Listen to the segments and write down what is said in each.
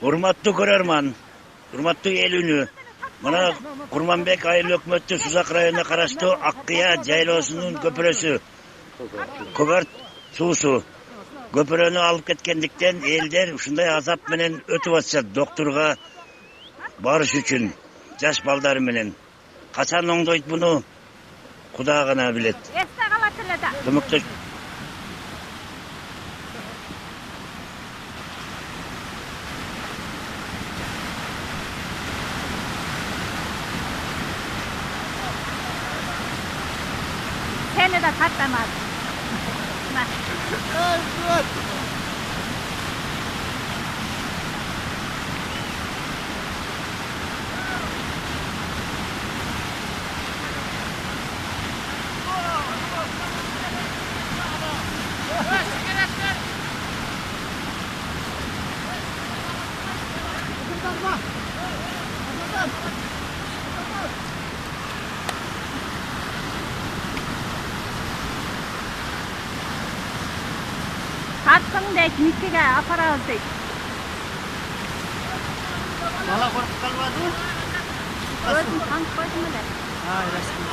Урматтуу көрөрман, урматтуу эл үнү. Мына Курманбек айыл өкмөттү Сузак районуна караштуу Ак-Кыя жайлоосунун көпүрөсү. Көбөрт суусу. Көпүрөнү алып кеткендиктен элдер ушундай азап менен өтүп атышат доктурга барыш үчүн жаш балдары менен. Качан оңдойт буну Куда гана билет. Эсте калат эле да. Көмөктөш. Seni de katlamaz. Kattın da ekmeğe aparalım deyip. Bala korkup kalmadı mı? Özüm tanık koydum öyle. Ha, resmi.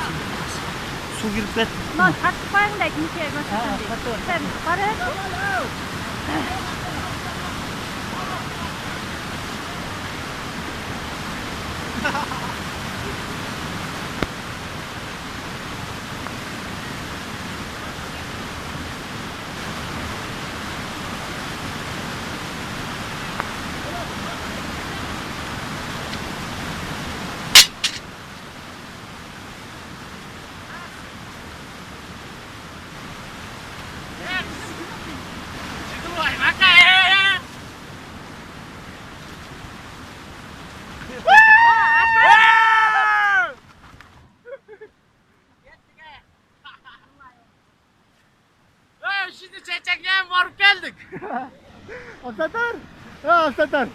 Su girip bet. Lan tatlı koyun da ekmeğe götürsün deyip. Sen para. Şimdi çekeceğim varıp geldik. Asatar. Ha, Asatar.